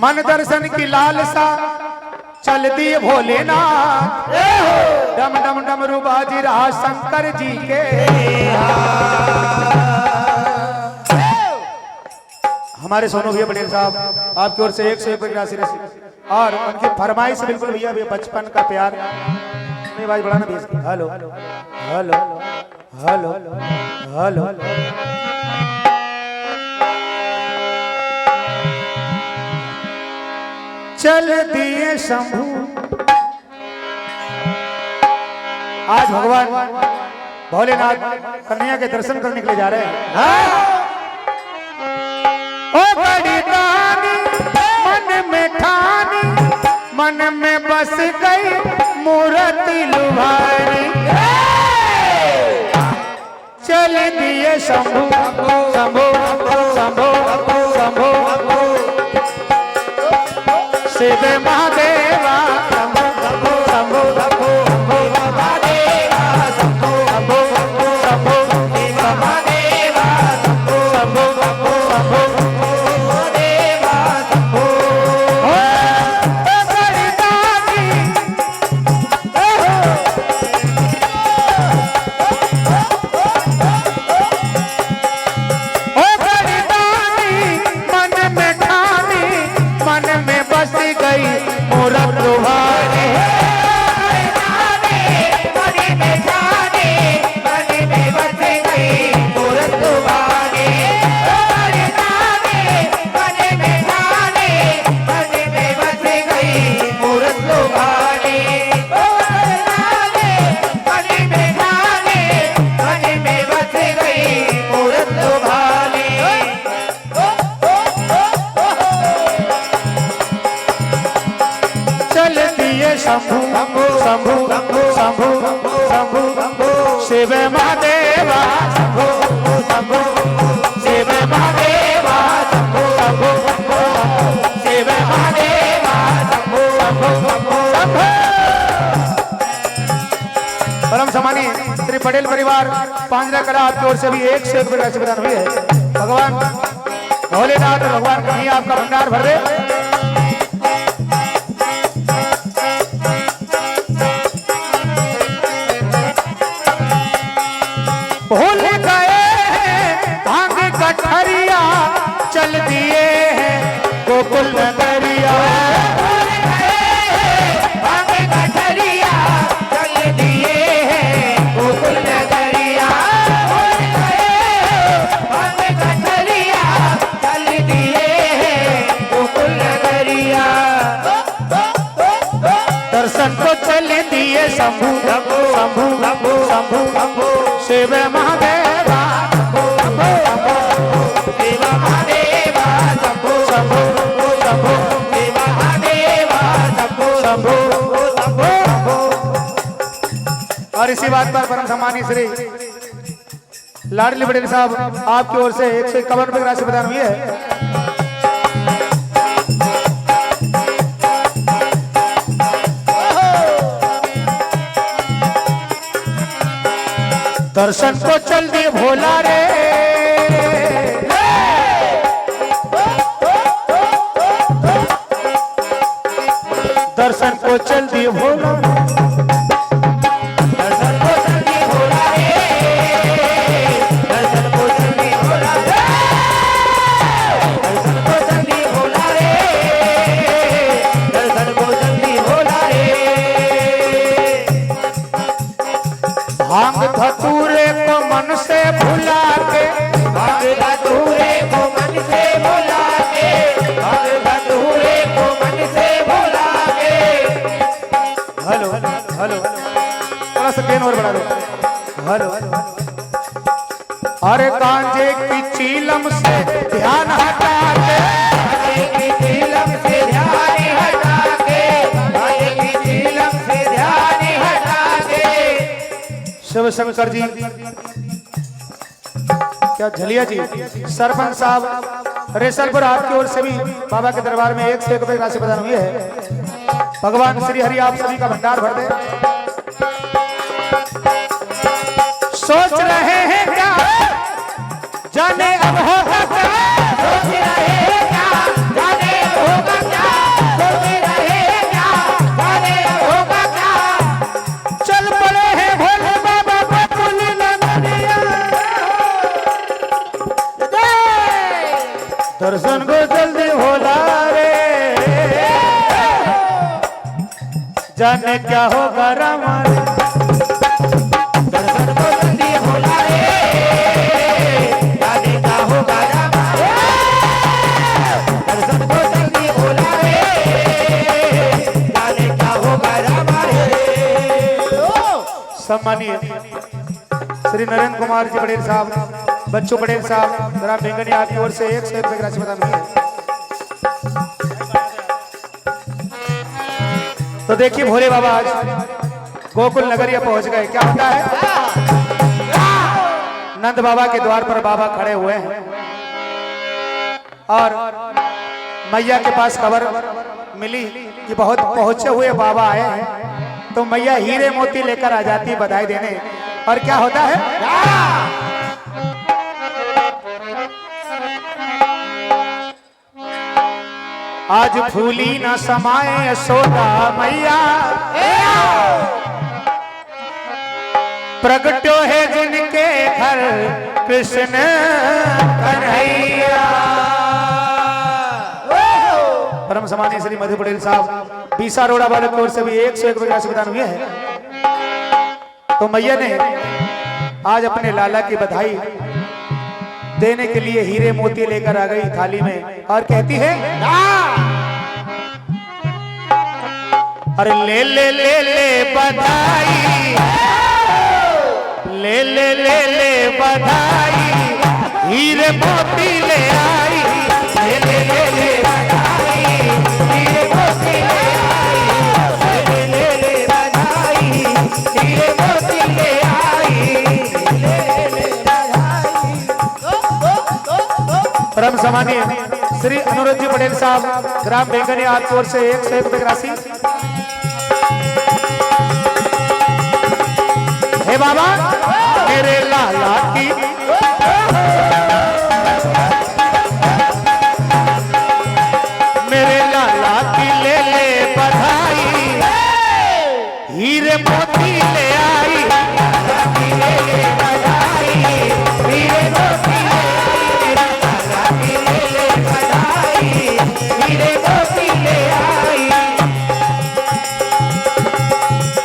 मन दर्शन की लालसा चल दिए भोलेनाथ। डम डम डमरू बाजी रहा शंकर जी के। हमारे सोनू भैया पटेल साहब आपकी ओर से 101 रुपये राशि और उनकी फरमाइश बिल्कुल भैया बचपन का प्यार नहीं आवाज बढ़ाना भी इसकी। हेलो हेलो हेलो हेलो चल दिए शंभू। आज भगवान भोलेनाथ कन्हैया के दर्शन करने के लिए जा रहे हैं। ओ बड़ी दानी मन में ठानी मन में बस गई मूर्ति लुभानी। चल दिए शंभू शंभू शंभू शंभू शिव महादेवा शंभू शंभू शंभू शंभू महादेवा शंभू शंभू शंभू शिव महादेवा शंभू शंभू शंभू शंभू महादेवा शंभू। बड़ी दानी ओ बड़ी दानी मन में ठानी मन में बस गई मूरत लुभानी। मन में ठानी मन में बस गई मूरत लुभानी। मन में ठानी मन में बस गई मूरत लुभानी। मन में ठानी मन में बस गई मूरत लुभानी। चल दिए शंभू शंभू शंभू शंभू शिव महादेवा शंभू शंभू शिव महादेवा शंभू शंभू शिव महादेवा शंभू शंभू शंभू। परम सम्मानीय श्री पटेल परिवार पांजरा कला आपकी ओर से भी 101 रुपये राशि प्रदान हुई है। भगवान भोलेनाथ और भगवान कन्हैया आपका भंडार भर दे। भूल गए हैं भांग कठरिया चल दिए हैं गोकुल नगरिया। भूल गए हैं भांग कठरिया चल दिए हैं गोकुल नगरिया। भूल गए हैं भांग कठरिया चल दिए हैं गोकुल नगरिया। दर्शन को चल दिए शंभू शंभू शंभू शंभू शंभू शिव महादेवा शंभू शंभू शिव महादेवा शंभू शंभू शंभू शिव महादेवा शंभू शंभू शंभू। और इसी बात पर परम सम्मानीय श्री लाडली पटेल साहब आपकी ओर से 151 रुपये राशि प्रदान हुई है। दर्शन को चल दिए भोला रे दर्शन को चल दिए भोला। दर्शन को चल दिए भोला रे दर्शन को चल दिए भोला रे दर्शन को चल दिए भोला रे दर्शन को चल दिए भोला रे। भांग धतूरे को मन से भुला के भांग धतूरे को मन से भुला के भांग धतूरे को मन से भुला के। हेलो हेलो थोड़ा सा गेन और बढ़ा दो। हेलो अरे कांजे की चीलम से ध्यान हटा के कांजे की चीलम से ध्यान हटा के कांजे की चीलम से ध्यान हटा के। शिव शंकर जी क्या झलिया जी सरपंच साहब रेसलपुर आपकी ओर से भी बाबा के दरबार में 101 रुपये राशि प्रदान हुई है। भगवान श्री हरि आप सभी का भंडार भर दे। सोच रहे हैं क्या जाने अब होगा क्या सोच रहे हैं क्या जाने अब होगा क्या जाने क्या होगा हमारे दर्शन को जल्दी भोला रे, जाने क्या होगा हमारे दर्शन को जल्दी भोला रे, जाने क्या होगा हमारे। सम्मानीय श्री नरेंद्र कुमार जी पटेल साहब, बच्चों पटेल साहब, ग्राम बेंगनी आपकी ओर से 101 रुपए की राशि प्रदान की है। तो देखिए भोले बाबा आज गोकुल नगरिया पहुंच गए। क्या होता है, नंद बाबा के द्वार पर बाबा खड़े हुए हैं और मैया के पास खबर मिली कि बहुत पहुंचे हुए बाबा आए हैं, तो मैया हीरे मोती लेकर आ जाती बधाई देने। और क्या होता है, आज फूली न समाए यशोदा मैया, प्रगटो है जिनके घर कृष्ण कन्हैया। परम सम्मानीय श्री मधु पटेल साहब बीसा रोड़ा वाले की ओर से भी 101 रुपए राशि प्रदान हुई है। तो मैया ने आज अपने लाला की बधाई देने के लिए हीरे मोती लेकर आ गई थाली में और कहती है, अरे ले ले ले ले बधाई, ले ले ले ले बधाई, हीरे मोती ले आई, ले ले ले ले बधाई, हीरे मोती ले आई, ले ले ले बधाई, हीरे मोती ले आई, ले ले बधाई। परम सम्मानीय श्री अनुरोध जी पटेल साहब, ग्राम बेंगनी आपकी ओर से 101 रुपए की राशि। हे बाबा मेरे लाला की मेरे लाला की ले ले बधाई, हीरे मोती ले आई, ले ले बधाई, हीरे मोती ले आई, ले ले बधाई, हीरे मोती ले आई।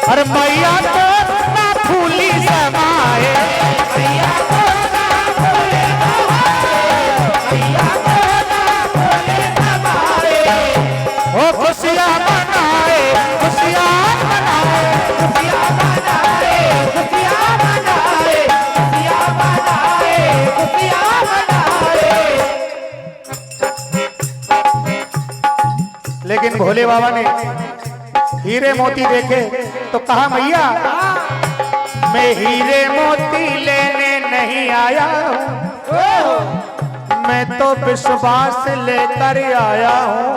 अरे मैया तो ना फूली समाए, मैया तो ना फूले समाए, मैया तो ना फूले समाए, ओ खुशियाँ मनाए, खुशियाँ मनाए, खुशियाँ मनाए, खुशियाँ मनाए, खुशियाँ मनाए, खुशियाँ मनाए। लेकिन भोले बाबा ने हीरे मोती देखे तो कहा, मैया मैं हीरे मोती लेने नहीं आया हूँ, मैं तो विश्वास लेकर आया हूँ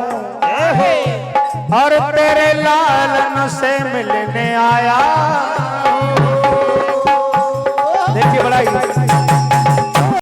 और तेरे लालन से मिलने आया हूँ। देखिए बड़ा